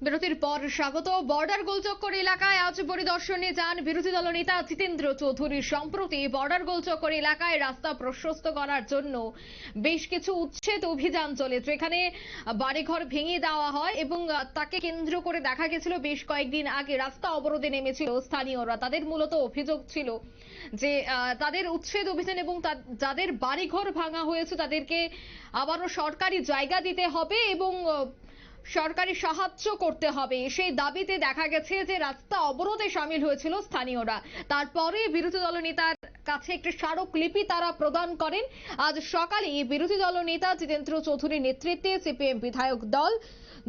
বিরতির পর স্বাগত। বর্ডার গোলচক্কর এলাকায় আজ পরিদর্শনে যান বিরোধী দলনেতা জিতেন্দ্র চৌধুরী। সম্প্রতি বর্ডার গোলচক্কর এলাকায় রাস্তা প্রশস্ত করার জন্য বেশ কিছু উচ্ছেদ অভিযান চলেছে। এখানে বাড়িঘর ভেঙে দেওয়া হয় এবং তাকে কেন্দ্র করে দেখা গেছিল বেশ কয়েকদিন আগে রাস্তা অবরোধে নেমেছিল স্থানীয়রা। তাদের মূলত অভিযোগ ছিল যে তাদের উচ্ছেদ অভিযান এবং যাদের বাড়িঘর ভাঙা হয়েছে তাদেরকে আবারও সরকারি জায়গা দিতে হবে এবং সরকারি সাহায্য করতে হবে। সেই দাবিতে দেখা গেছে যে রাস্তা অবরোধে সামিল হয়েছিল স্থানীয়রা। তারপরে বিরোধী দলনেতার কাছে একটি স্মারকলিপি তারা প্রদান করেন। আজ সকালে বিরোধী দলনেতা জিতেন্দ্র চৌধুরীর নেতৃত্বে সিপিএম বিধায়ক দল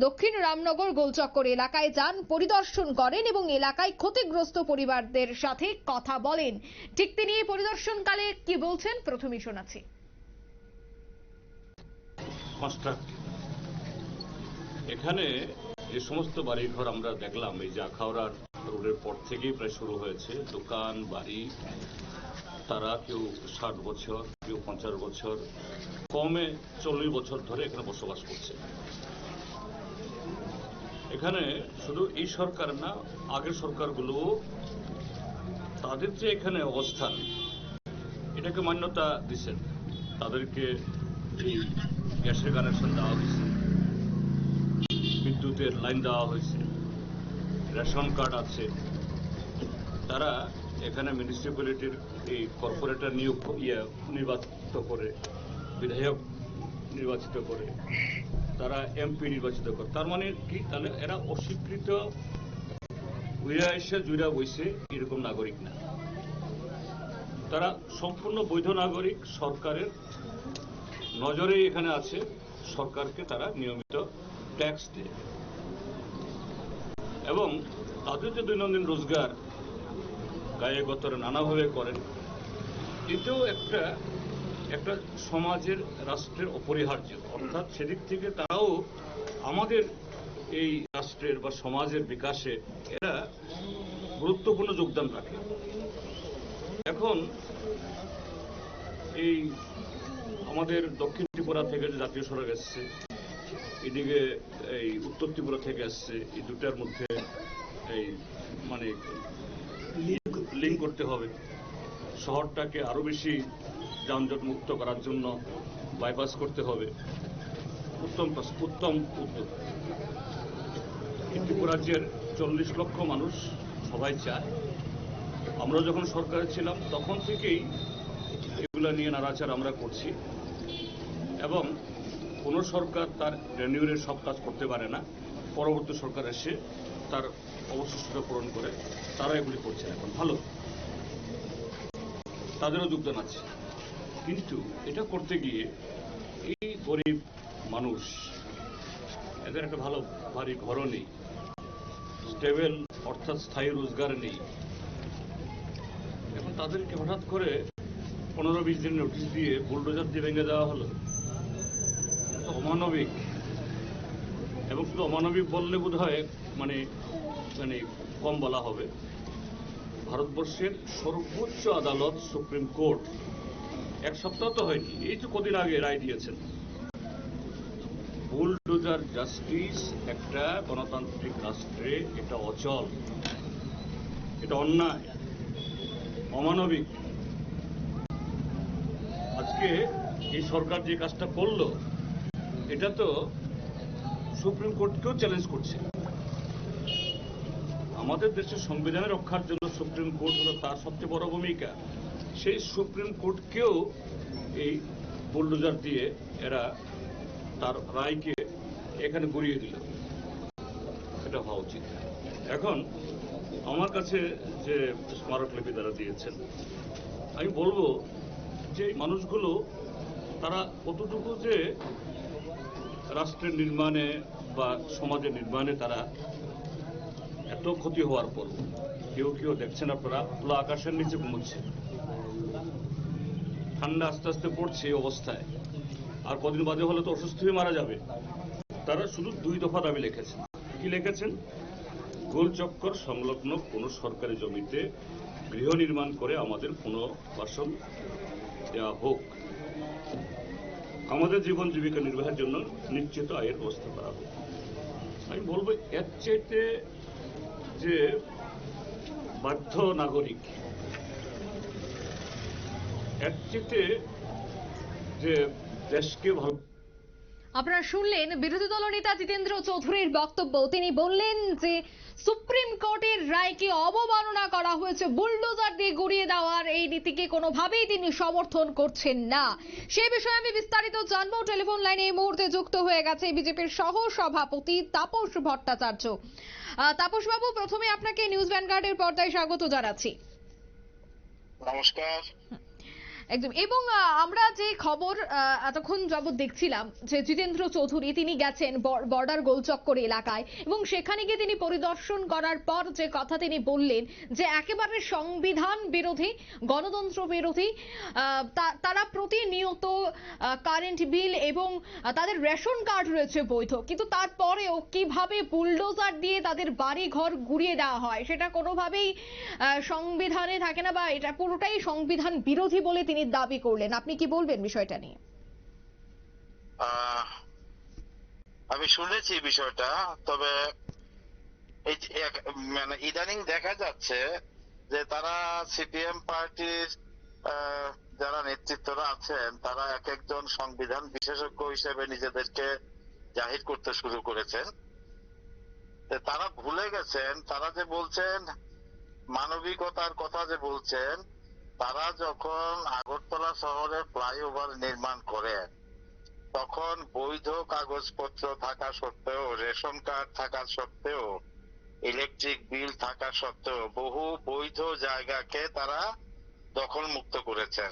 দক্ষিণ রামনগর গোলচক্কর এলাকায় যান, পরিদর্শন করেন এবং এলাকায় ক্ষতিগ্রস্ত পরিবারদের সাথে কথা বলেন। ঠিক তিনি এই পরিদর্শনকালে কি বলছেন প্রথমেই শোনাচ্ছি। এখানে যে সমস্ত বাড়িঘর আমরা দেখলাম, এই যে আখাউড়ার রোডের পর থেকেই প্রায় শুরু হয়েছে, দোকান বাড়ি, তারা কেউ 60 বছর, কেউ 50 বছর, কমে 40 বছর ধরে এখানে বসবাস করছে। এখানে শুধু এই সরকার না, আগের সরকারগুলো তাদের যে এখানে অবস্থান এটাকে মান্যতা দিচ্ছেন। তাদেরকে এই গ্যাসের কানেকশন দেওয়া হয়েছে, বিদ্যুতের লাইন দেওয়া হয়েছে, রেশন কার্ড আছে। তারা এখানে মিউনিসিপ্যালিটির এই কর্পোরেটর নির্বাচিত করে, বিধায়ক নির্বাচিত করে, তারা এমপি নির্বাচিত করে। তার মানে কি? তাহলে এরা অস্বীকৃত উইরা এসে জুইরা বইছে এরকম নাগরিক না, তারা সম্পূর্ণ বৈধ নাগরিক। সরকারের নজরেই এখানে আছে, সরকারকে তারা নিয়মিত ট্যাক্স দেয় এবং তাদের যে দৈনন্দিন রোজগার গায়ে গতরে নানাভাবে করেন। এটাও একটা সমাজের, রাষ্ট্রের অপরিহার্য। অর্থাৎ সেদিক থেকে তারাও আমাদের এই রাষ্ট্রের বা সমাজের বিকাশে এরা গুরুত্বপূর্ণ যোগদান রাখে। এখন এই আমাদের দক্ষিণ ত্রিপুরা থেকে যে জাতীয় সড়ক এসছে, এদিকে এই উত্তর ত্রিপুরা থেকে আসছে, এই দুটার মধ্যে এই মানে লিঙ্ক করতে হবে। শহরটাকে আরো বেশি যানজট মুক্ত করার জন্য বাইপাস করতে হবে। উত্তম উদ্যোগ। ত্রিপুরা রাজ্যের 40 লক্ষ মানুষ সবাই চায়। আমরা যখন সরকারে ছিলাম তখন থেকেই এগুলা নিয়ে নাড়াচাড়া আমরা করছি এবং কোনো সরকার তার রেনিউরের সব কাজ করতে পারে না। পরবর্তী সরকার এসে তার অবশিষ্টটা পূরণ করে তারা এগুলি করছে। এখন ভালো, তাদেরও যোগদান আছে, কিন্তু এটা করতে গিয়ে এই গরিব মানুষ, এদের একটা ভালো বাড়ি ঘরও নেই, স্টেবল অর্থাৎ স্থায়ী রোজগার নেই। এখন তাদেরকে হঠাৎ করে 15-20 দিন নোটিশ দিয়ে বুলডোজার দিয়ে ভেঙে দেওয়া হলো। অমানবিক। এবং শুধু অমানবিক বললে বোধ হয় মানে কম বলা হবে। ভারতবর্ষের সর্বোচ্চ আদালত সুপ্রিম কোর্ট 1 সপ্তাহ তো হয়নি, এই তো কদিন আগে রায় দিয়েছেন, বুলডোজার জাস্টিস একটা গণতান্ত্রিক রাষ্ট্রে এটা অচল, এটা অন্যায়, অমানবিক। আজকে এই সরকার যে কাজটা করলো এটা তো সুপ্রিম কোর্টকেও চ্যালেঞ্জ করছে। আমাদের দেশের সংবিধানের রক্ষার জন্য সুপ্রিম কোর্ট হলো তার সবচেয়ে বড় ভূমিকা। সেই সুপ্রিম কোর্টকেও এই বুলডোজার দিয়ে এরা তার রায়কে এখানে গড়িয়ে দিল। এটা হওয়া উচিত। এখন আমার কাছে যে স্মারকলিপি তারা দিয়েছেন, আমি বলবো যে মানুষগুলো তারা কতটুকু যে রাষ্ট্রের নির্মাণে বা সমাজের নির্মাণে তারা এত ক্ষতি হওয়ার পর কেউ দেখছেন আপনারা খোলা আকাশের নিচে ঘুমোচ্ছে, ঠান্ডা আস্তে আস্তে পড়ছে এই অবস্থায়, আর কদিন বাদে হলে তো অসুস্থ হয়ে মারা যাবে। তারা শুধু 2 দফা দাবি লিখেছেন। কি লিখেছেন? গোলচক্কর সংলগ্ন কোন সরকারি জমিতে গৃহ নির্মাণ করে আমাদের পুনর্বাসন দেওয়া হোক, আমাদের জীবন জীবিকা নির্বাহের জন্য নিশ্চিত আয়ের ব্যবস্থা করা হোক। আমি বলবো এর চাইতে যে বাধ্য নাগরিক, এর চাইতে যে দেশকে ভালো। আপনারা শুনলেন বিরোধী দলনেতা জিতেন্দ্র চৌধুরীর বক্তব্য। তিনি বললেন যে সুপ্রিম কোর্টের রায়কে অবমাননা করা হয়েছে, বুলডোজার দিয়ে গুড়িয়ে দেওয়ার এই নীতিকে কোনোভাবেই তিনি সমর্থন করছেন না। সে বিষয়ে আমি বিস্তারিত জানবো। টেলিফোন লাইনে এই মুহূর্তে যুক্ত হয়ে গেছে বিজেপির সহ সভাপতি তাপস ভট্টাচার্য। তাপস বাবু, প্রথমে আপনাকে নিউজ ভ্যানগার্ডের পর্দায় স্বাগত জানাচ্ছি। নমস্কার। একদম। এবং আমরা যে খবর এতক্ষণ যাবত দেখছিলাম যে জিতেন্দ্র চৌধুরী তিনি গেছেন বর্ডার গোলচক্কর এলাকায় এবং সেখানে গিয়ে তিনি পরিদর্শন করার পর যে কথা তিনি বললেন যে একেবারে সংবিধান বিরোধী, গণতন্ত্র বিরোধী, তারা প্রতিনিয়ত কারেন্ট বিল এবং তাদের রেশন কার্ড রয়েছে বৈধ, কিন্তু তারপরেও কিভাবে বুলডোজার দিয়ে তাদের বাড়ি ঘর গুড়িয়ে দেওয়া হয় সেটা কোনোভাবেই সংবিধানে থাকে না, বা এটা পুরোটাই সংবিধান বিরোধী বলে তিনি দাবি করলেন। আপনি কি বলবেন বিষয়টা নিয়ে? আমি শুনেছি বিষয়টা, তবে এই মানে ইদানিং দেখা যাচ্ছে যে তারা সিপিএম পার্টির যারা নেতৃত্বরা আছেন তারা এক একজন সংবিধান বিশেষজ্ঞ হিসেবে নিজেদেরকে জাহির করতে শুরু করেছেন। তারা ভুলে গেছেন, তারা যে বলছেন মানবিকতার কথা যে বলছেন, তারা যখন আগরতলা শহরে ফ্লাইওভার নির্মাণ করেন তখন বৈধ কাগজপত্র থাকা সত্ত্বেও, রেশন কার্ড থাকা সত্ত্বেও, ইলেকট্রিক বিল থাকা সত্ত্বেও বহু বৈধ জায়গাকে তারা দখল মুক্ত করেছেন।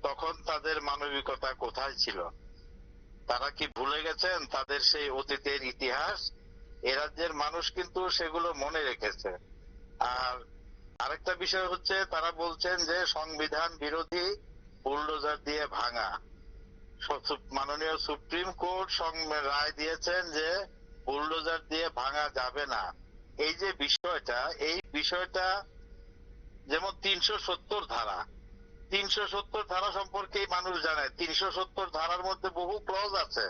তখন তাদের মানবিকতা কোথায় ছিল? তারা কি ভুলে গেছেন তাদের সেই অতীতের ইতিহাস? এ রাজ্যের মানুষ কিন্তু সেগুলো মনে রেখেছে। আর আরেকটা বিষয় হচ্ছে, তারা বলছেন যে সংবিধান বিরোধী, বুলডোজার দিয়ে ভাঙা। মাননীয় সুপ্রিম কোর্ট রায় দিয়েছেন যে বুলডোজার দিয়ে ভাঙা যাবে না। এই যে বিষয়টা, এই বিষয়টা যেমন 370 ধারা, 370 ধারা সম্পর্কে মানুষ জানে। 370 ধারার মধ্যে বহু ক্লজ আছে।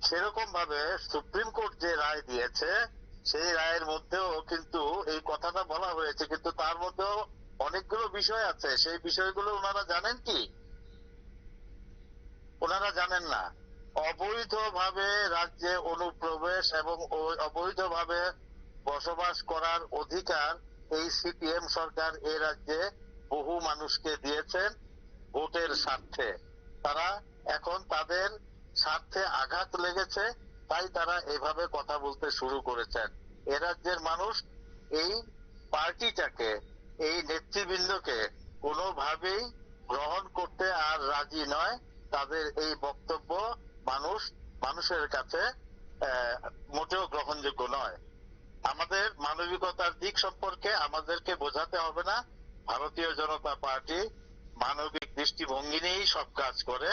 সেরকম ভাবে সুপ্রিম কোর্ট যে রায় দিয়েছে সেই রায়ের মধ্যেও কিন্তু এই কথাটা বলা হয়েছে, কিন্তু তার মধ্যেও অনেকগুলো বিষয় আছে। সেই বিষয়গুলো ওনারা জানেন কি? ওনারা জানেন না। অবৈধভাবে রাজ্যে অনুপ্রবেশ এবং অবৈধভাবে বসবাস করার অধিকার এই সিপিএম সরকার এ রাজ্যে বহু মানুষকে দিয়েছেন ভোটের স্বার্থে। তারা এখন তাদের স্বার্থে আঘাত লেগেছে, তাই তারা এভাবে কথা বলতে শুরু করেছেন। এ রাজ্যের মানুষ এই পার্টিটাকে, এই নেতৃবৃন্দকে কোনোভাবেই গ্রহণ করতে আর রাজি নয়। তাদের এই বক্তব্য মানুষের কাছে মোটেও গ্রহণযোগ্য নয়। আমাদের মানবিকতার দিক সম্পর্কে আমাদেরকে বোঝাতে হবে না। ভারতীয় জনতা পার্টি মানবিক দৃষ্টিভঙ্গি নিয়েই সব কাজ করে।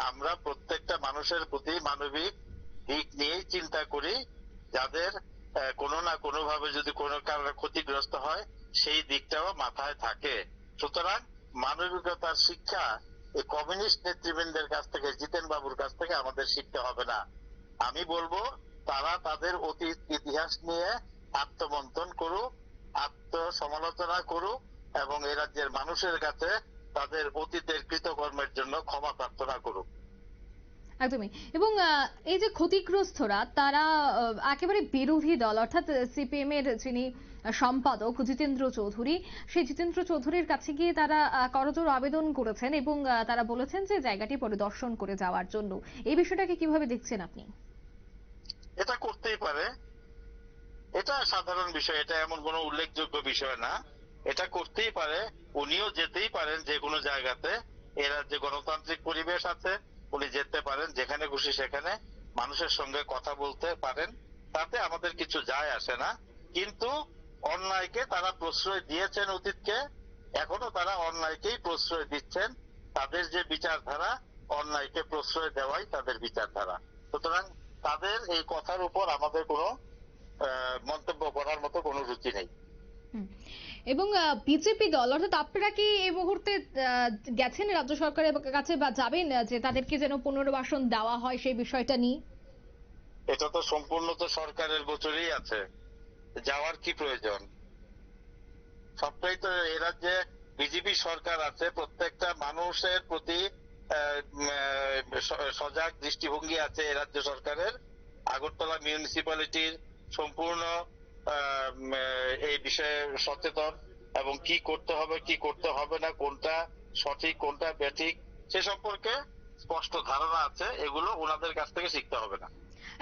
আমরা প্রত্যেকটা মানুষের প্রতি মানবিক দিক নিয়েই চিন্তা করি। যাদের কোনো না কোনো ভাবে যদি কোনো কারণে ক্ষতিগ্রস্ত হয় সেই দিকটাও মাথায় থাকে। সুতরাং মানবিকতার শিক্ষা এই কমিউনিস্ট নেতৃবৃন্দের কাছ থেকে, জিতেন বাবুর কাছ থেকে আমাদের শিখতে হবে না। আমি বলবো তারা তাদের অতীত ইতিহাস নিয়ে আত্মমন্থন করুক, আত্মসমালোচনা করুক এবং এ রাজ্যের মানুষের কাছে তাদের অতীতের কৃতকর্মের জন্য ক্ষমা প্রার্থনা করুক। একদমই। এবং এই যে ক্ষতিগ্রস্তরা, তারা একেবারে বিরোধী দল, অর্থাৎ সিপিএম এর যিনি সম্পাদক জিতেন্দ্র চৌধুরী, সেই জিতেন্দ্র চৌধুরীর কাছে গিয়ে তারা করজোড় আবেদন করেছেন এবং তারা বলেছেন যে জায়গাটি পরিদর্শন করে যাওয়ার জন্য। এই বিষয়টাকে কিভাবে দেখছেন আপনি? এটা করতেই পারে, এটা সাধারণ বিষয়, এটা এমন কোনো উল্লেখযোগ্য বিষয় না। এটা করতেই পারে, উনিও যেতেই পারেন যে কোনো জায়গাতে। এ রাজ্যে গণতান্ত্রিক পরিবেশ আছে, উনি যেতে পারেন, যেখানে খুশি সেখানে মানুষের সঙ্গে কথা বলতে পারেন, তাতে আমাদের কিছু যায় আসে না। কিন্তু অন্যায়কে তারা প্রশ্রয় দিয়েছেন অতীতকে, এখনো তারা অন্যায়কেই প্রশ্রয় দিচ্ছেন। তাদের যে বিচারধারা, অন্যায়কে প্রশ্রয় দেওয়াই তাদের বিচারধারা। সুতরাং তাদের এই কথার উপর আমাদের কোনো মন্তব্য করার মতো কোনো রুচি নেই। এবং বিজেপি দল, অর্থাৎ আপনারা কি এই মুহূর্তে গেছেন রাজ্য সরকারের কাছে বা যাবেন যে তাদেরকে যেন পুনর্বাসন দেওয়া হয় সেই বিষয়টা নিয়ে? এটা তো সম্পূর্ণ তো সরকারের গোচরেই আছে, যাওয়ার কি প্রয়োজন? সবটাই তো এ রাজ্যে বিজেপি সরকার আছে, প্রত্যেকটা মানুষের প্রতি সজাগ দৃষ্টিভঙ্গি আছে এ রাজ্য সরকারের। আগরতলা মিউনিসিপ্যালিটির সম্পূর্ণ এই বিষয়ে সচেতন, এবং কি করতে হবে কি করতে হবে না, কোনটা সঠিক কোনটা ব্যাঠিক সে সম্পর্কে স্পষ্ট ধারণা আছে। এগুলো ওনাদের কাছ থেকে শিখতে হবে না।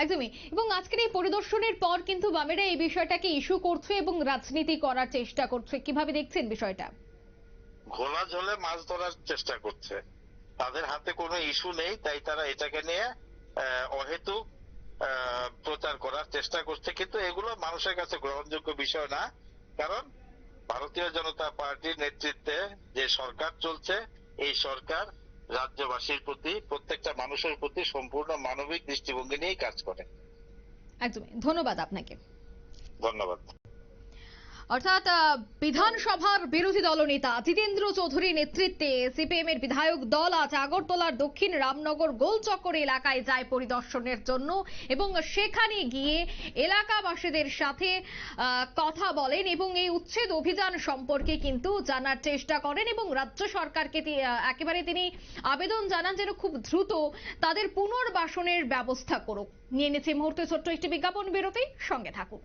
একদমই। এবং আজকের এই পরিদর্শনের পর কিন্তু বামেরা এই বিষয়টাকে ইস্যু করছে এবং রাজনীতি করার চেষ্টা করছে, কিভাবে দেখছেন বিষয়টা? ঘোলা জলে মাছ ধরার চেষ্টা করছে, তাদের হাতে কোনো ইস্যু নেই, তাই তারা এটাকে নিয়ে অহেতুক প্রচার করার চেষ্টা করছে। কিন্তু এগুলো মানুষের কাছে গ্রহণযোগ্য বিষয় না, কারণ ভারতীয় জনতা পার্টির নেতৃত্বে যে সরকার চলছে, এই সরকার রাজ্যবাসীর প্রতি, প্রত্যেকটা মানুষের প্রতি সম্পূর্ণ মানবিক দৃষ্টিভঙ্গি নিয়েই কাজ করে। একদমই, ধন্যবাদ আপনাকে। ধন্যবাদ। অর্থাৎ বিধানসভার বিরোধী দলনেতা জিতেন্দ্র চৌধুরীর নেতৃত্বে সিপিএম এর বিধায়ক দল আজ আগরতলার দক্ষিণ রামনগর গোলচক্কর এলাকায় যায় পরিদর্শনের জন্য এবং সেখানে গিয়ে এলাকাবাসীদের সাথে কথা বলেন এবং এই উচ্ছেদ অভিযান সম্পর্কে কিন্তু জানার চেষ্টা করেন এবং রাজ্য সরকারকে একেবারে তিনি আবেদন জানান যেন খুব দ্রুত তাদের পুনর্বাসনের ব্যবস্থা করুক। নিয়ে নিচ্ছে মুহূর্তে ছোট্ট একটি বিজ্ঞাপন বিরতি, সঙ্গে থাকুন।